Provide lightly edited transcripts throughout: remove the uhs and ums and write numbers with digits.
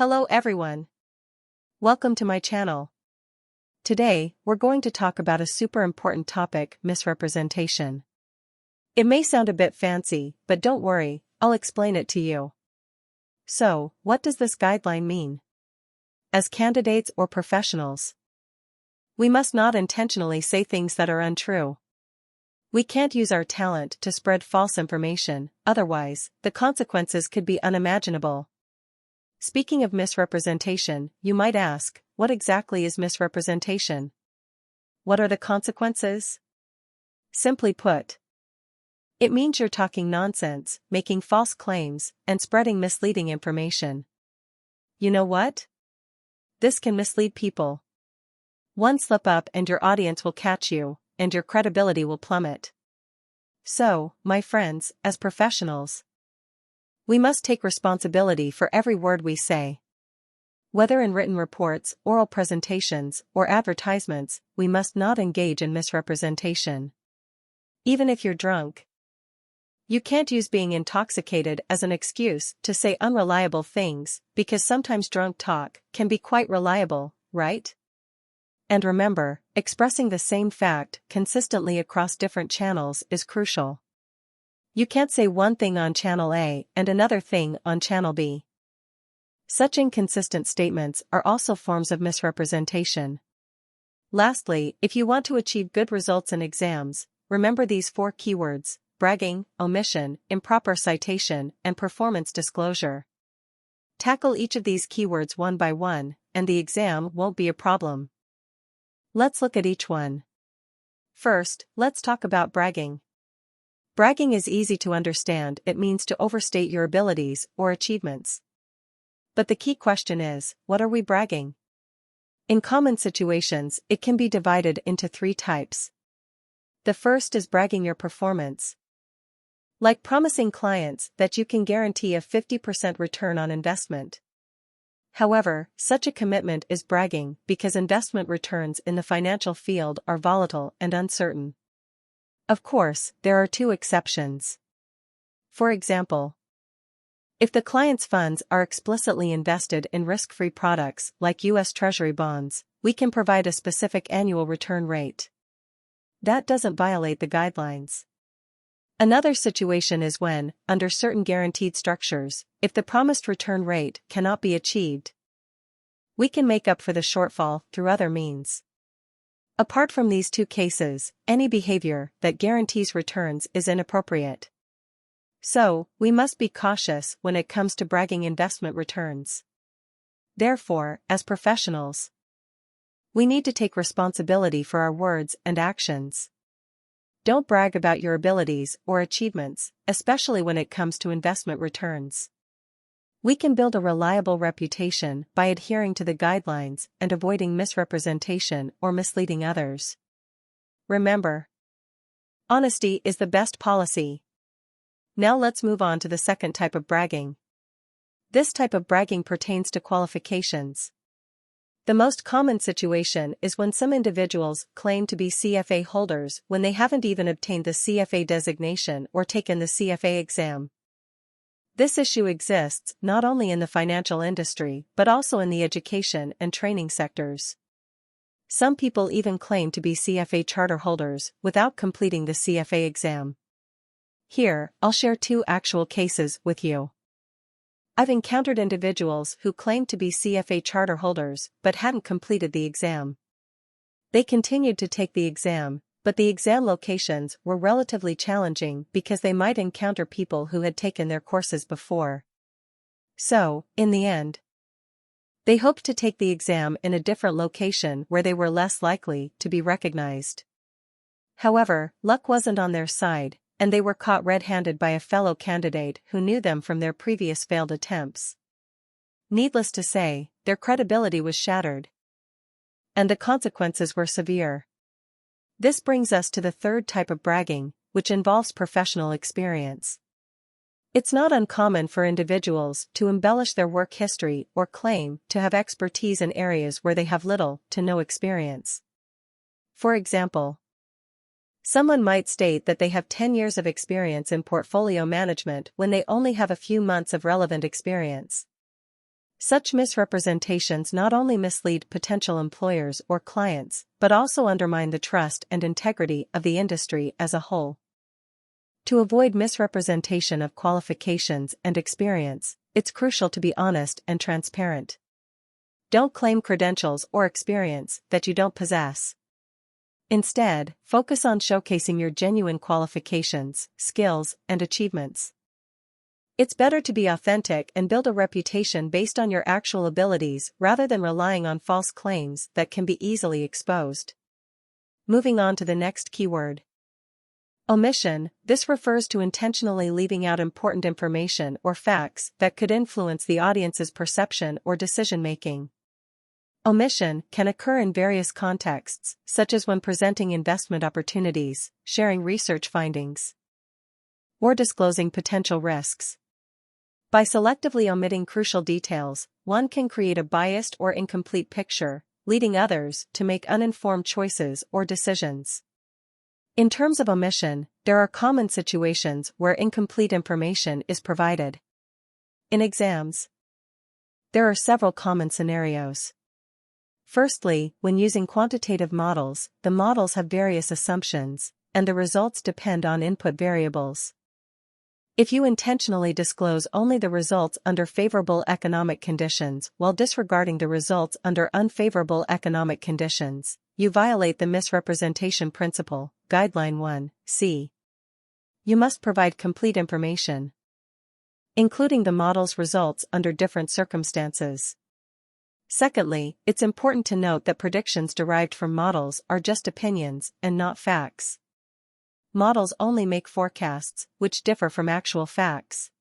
Hello everyone. Welcome to my channel. Today, we're going to talk about a super important topic, misrepresentation. It may sound a bit fancy, but don't worry, I'll explain it to you. So, what does this guideline mean? As candidates or professionals, we must not intentionally say things that are untrue. We can't use our talent to spread false information, otherwise, the consequences could be unimaginable. Speaking of misrepresentation, you might ask, what exactly is misrepresentation? What are the consequences? Simply put, it means you're talking nonsense, making false claims, and spreading misleading information. You know what? This can mislead people. One slip up and your audience will catch you, and your credibility will plummet. So, my friends, as professionals, we must take responsibility for every word we say. Whether in written reports, oral presentations, or advertisements, we must not engage in misrepresentation. Even if you're drunk, you can't use being intoxicated as an excuse to say unreliable things, because sometimes drunk talk can be quite reliable, right? And remember, expressing the same fact consistently across different channels is crucial. You can't say one thing on channel A and another thing on channel B. Such inconsistent statements are also forms of misrepresentation. Lastly, if you want to achieve good results in exams, remember these 4 keywords: bragging, omission, improper citation, and performance disclosure. Tackle each of these keywords one by one, and the exam won't be a problem. Let's look at each one. First, let's talk about bragging. Bragging is easy to understand. It means to overstate your abilities or achievements. But the key question is, what are we bragging? In common situations, it can be divided into 3 types. The first is bragging your performance. Like promising clients that you can guarantee a 50% return on investment. However, such a commitment is bragging because investment returns in the financial field are volatile and uncertain. Of course, there are 2 exceptions. For example, if the client's funds are explicitly invested in risk-free products like U.S. Treasury bonds, we can provide a specific annual return rate. That doesn't violate the guidelines. Another situation is when, under certain guaranteed structures, if the promised return rate cannot be achieved, we can make up for the shortfall through other means. Apart from these 2 cases, any behavior that guarantees returns is inappropriate. So, we must be cautious when it comes to bragging investment returns. Therefore, as professionals, we need to take responsibility for our words and actions. Don't brag about your abilities or achievements, especially when it comes to investment returns. We can build a reliable reputation by adhering to the guidelines and avoiding misrepresentation or misleading others. Remember, honesty is the best policy. Now let's move on to the second type of bragging. This type of bragging pertains to qualifications. The most common situation is when some individuals claim to be CFA holders when they haven't even obtained the CFA designation or taken the CFA exam. This issue exists not only in the financial industry but also in the education and training sectors. Some people even claim to be CFA charter holders without completing the CFA exam. Here, I'll share 2 actual cases with you. I've encountered individuals who claimed to be CFA charter holders but hadn't completed the exam. They continued to take the exam, but the exam locations were relatively challenging because they might encounter people who had taken their courses before. So, in the end, they hoped to take the exam in a different location where they were less likely to be recognized. However, luck wasn't on their side, and they were caught red-handed by a fellow candidate who knew them from their previous failed attempts. Needless to say, their credibility was shattered. And the consequences were severe. This brings us to the third type of bragging, which involves professional experience. It's not uncommon for individuals to embellish their work history or claim to have expertise in areas where they have little to no experience. For example, someone might state that they have 10 years of experience in portfolio management when they only have a few months of relevant experience. Such misrepresentations not only mislead potential employers or clients, but also undermine the trust and integrity of the industry as a whole. To avoid misrepresentation of qualifications and experience, it's crucial to be honest and transparent. Don't claim credentials or experience that you don't possess. Instead, focus on showcasing your genuine qualifications, skills, and achievements. It's better to be authentic and build a reputation based on your actual abilities rather than relying on false claims that can be easily exposed. Moving on to the next keyword. Omission. This refers to intentionally leaving out important information or facts that could influence the audience's perception or decision-making. Omission can occur in various contexts, such as when presenting investment opportunities, sharing research findings, or disclosing potential risks. By selectively omitting crucial details, one can create a biased or incomplete picture, leading others to make uninformed choices or decisions. In terms of omission, there are common situations where incomplete information is provided. In exams, there are several common scenarios. Firstly, when using quantitative models, the models have various assumptions, and the results depend on input variables. If you intentionally disclose only the results under favorable economic conditions while disregarding the results under unfavorable economic conditions, you violate the misrepresentation principle, Guideline 1(c). You must provide complete information, including the model's results under different circumstances. Secondly, it's important to note that predictions derived from models are just opinions and not facts. Models only make forecasts, which differ from actual facts.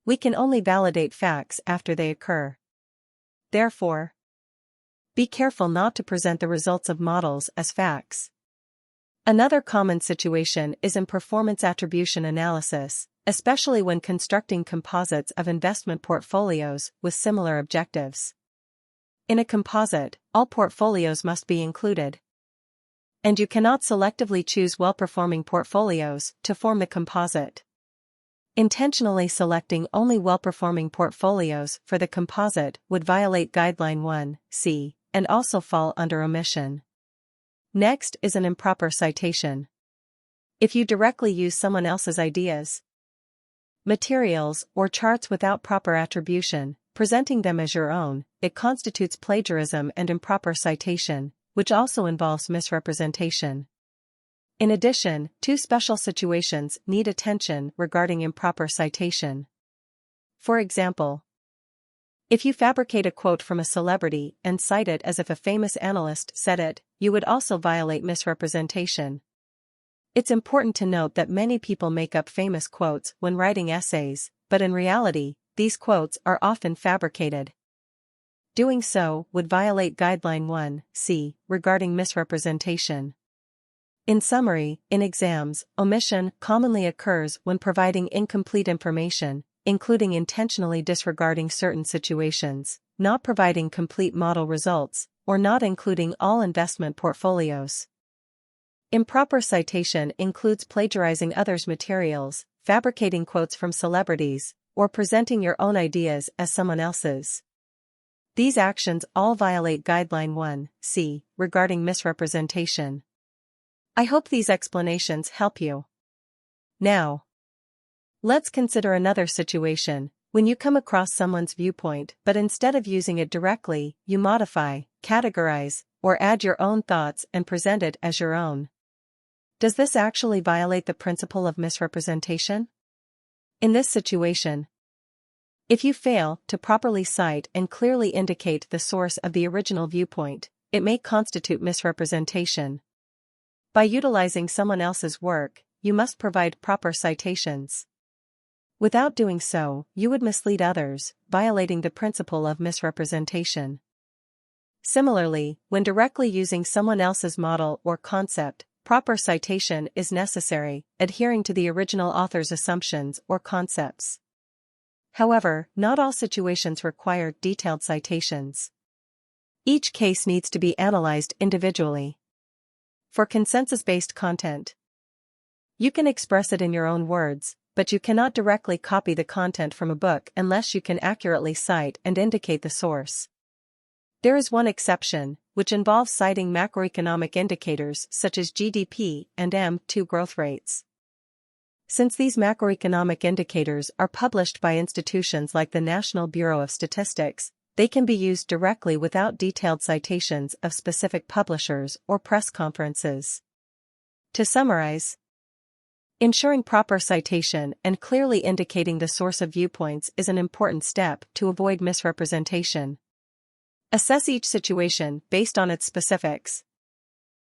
We can only validate facts after they occur. Therefore, be careful not to present the results of models as facts. Another common situation is in performance attribution analysis, especially when constructing composites of investment portfolios with similar objectives. In a composite, all portfolios must be included. And you cannot selectively choose well-performing portfolios to form the composite. Intentionally selecting only well-performing portfolios for the composite would violate Guideline 1(c) and also fall under omission. Next is an improper citation. If you directly use someone else's ideas, materials, or charts without proper attribution, presenting them as your own, it constitutes plagiarism and improper citation, which also involves misrepresentation. In addition, two special situations need attention regarding improper citation. For example, if you fabricate a quote from a celebrity and cite it as if a famous analyst said it, you would also violate misrepresentation. It's important to note that many people make up famous quotes when writing essays, but in reality, these quotes are often fabricated. Doing so would violate Guideline 1(c) regarding misrepresentation. In summary, in exams, omission commonly occurs when providing incomplete information, including intentionally disregarding certain situations, not providing complete model results, or not including all investment portfolios. Improper citation includes plagiarizing others' materials, fabricating quotes from celebrities, or presenting your own ideas as someone else's. These actions all violate Guideline 1(c) regarding misrepresentation. I hope these explanations help you. Now, let's consider another situation, when you come across someone's viewpoint but instead of using it directly, you modify, categorize, or add your own thoughts and present it as your own. Does this actually violate the principle of misrepresentation? In this situation, if you fail to properly cite and clearly indicate the source of the original viewpoint, it may constitute misrepresentation. By utilizing someone else's work, you must provide proper citations. Without doing so, you would mislead others, violating the principle of misrepresentation. Similarly, when directly using someone else's model or concept, proper citation is necessary, adhering to the original author's assumptions or concepts. However, not all situations require detailed citations. Each case needs to be analyzed individually. For consensus-based content, you can express it in your own words, but you cannot directly copy the content from a book unless you can accurately cite and indicate the source. There is one exception, which involves citing macroeconomic indicators such as GDP and M2 growth rates. Since these macroeconomic indicators are published by institutions like the National Bureau of Statistics, they can be used directly without detailed citations of specific publishers or press conferences. To summarize, ensuring proper citation and clearly indicating the source of viewpoints is an important step to avoid misrepresentation. Assess each situation based on its specifics.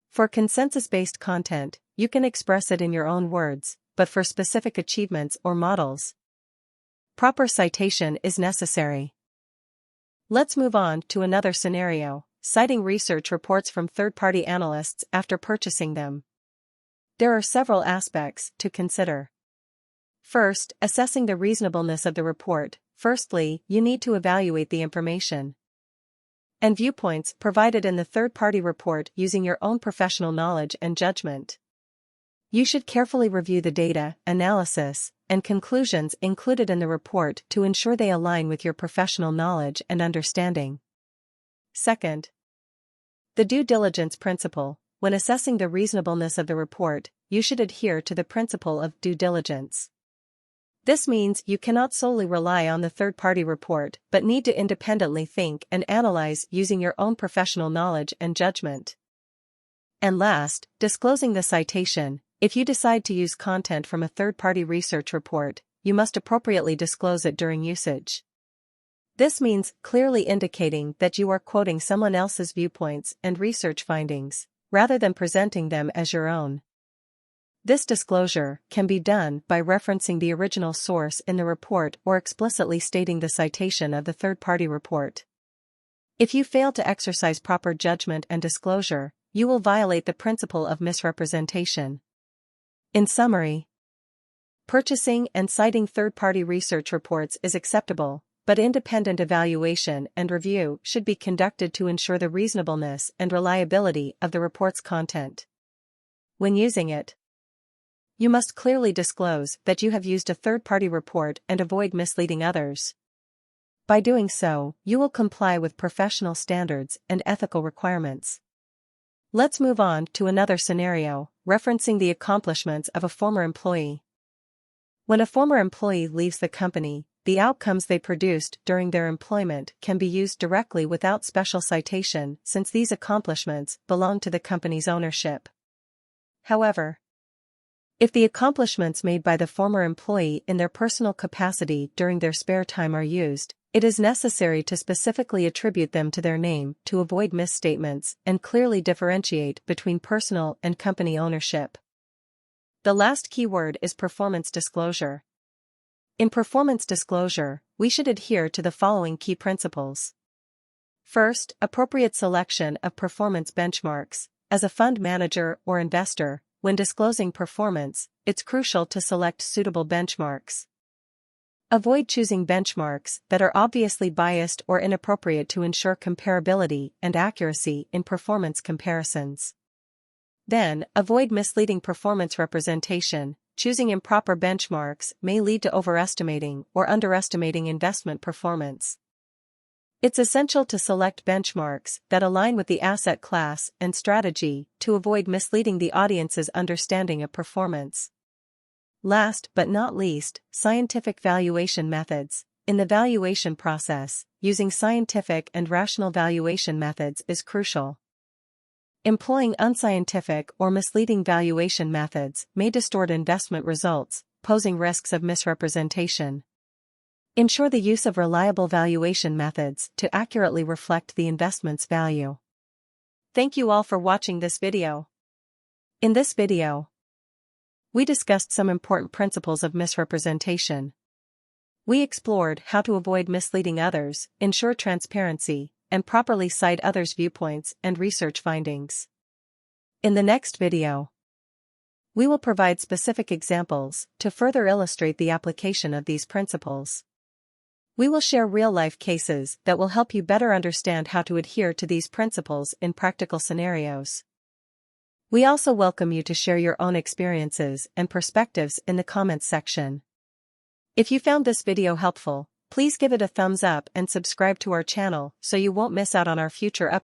For consensus-based content, you can express it in your own words, but for specific achievements or models, proper citation is necessary. Let's move on to another scenario, citing research reports from third-party analysts after purchasing them. There are several aspects to consider. First, assessing the reasonableness of the report. Firstly, you need to evaluate the information and viewpoints provided in the third-party report using your own professional knowledge and judgment. You should carefully review the data, analysis, and conclusions included in the report to ensure they align with your professional knowledge and understanding. Second, the due diligence principle. When assessing the reasonableness of the report, you should adhere to the principle of due diligence. This means you cannot solely rely on the third-party report but need to independently think and analyze using your own professional knowledge and judgment. And last, disclosing the citation. If you decide to use content from a third-party research report, you must appropriately disclose it during usage. This means clearly indicating that you are quoting someone else's viewpoints and research findings, rather than presenting them as your own. This disclosure can be done by referencing the original source in the report or explicitly stating the citation of the third-party report. If you fail to exercise proper judgment and disclosure, you will violate the principle of misrepresentation. In summary, purchasing and citing third-party research reports is acceptable, but independent evaluation and review should be conducted to ensure the reasonableness and reliability of the report's content. When using it, you must clearly disclose that you have used a third-party report and avoid misleading others. By doing so, you will comply with professional standards and ethical requirements. Let's move on to another scenario, referencing the accomplishments of a former employee. When a former employee leaves the company, the outcomes they produced during their employment can be used directly without special citation since these accomplishments belong to the company's ownership. However, if the accomplishments made by the former employee in their personal capacity during their spare time are used, it is necessary to specifically attribute them to their name to avoid misstatements and clearly differentiate between personal and company ownership. The last keyword is performance disclosure. In performance disclosure, we should adhere to the following key principles. First, appropriate selection of performance benchmarks. As a fund manager or investor, when disclosing performance, it's crucial to select suitable benchmarks. Avoid choosing benchmarks that are obviously biased or inappropriate to ensure comparability and accuracy in performance comparisons. Then, avoid misleading performance representation. Choosing improper benchmarks may lead to overestimating or underestimating investment performance. It's essential to select benchmarks that align with the asset class and strategy to avoid misleading the audience's understanding of performance. Last but not least, scientific valuation methods. In the valuation process, using scientific and rational valuation methods is crucial. Employing unscientific or misleading valuation methods may distort investment results, posing risks of misrepresentation. Ensure the use of reliable valuation methods to accurately reflect the investment's value. Thank you all for watching this video. In this video, we discussed some important principles of misrepresentation. We explored how to avoid misleading others, ensure transparency, and properly cite others' viewpoints and research findings. In the next video, we will provide specific examples to further illustrate the application of these principles. We will share real-life cases that will help you better understand how to adhere to these principles in practical scenarios. We also welcome you to share your own experiences and perspectives in the comments section. If you found this video helpful, please give it a thumbs up and subscribe to our channel so you won't miss out on our future updates.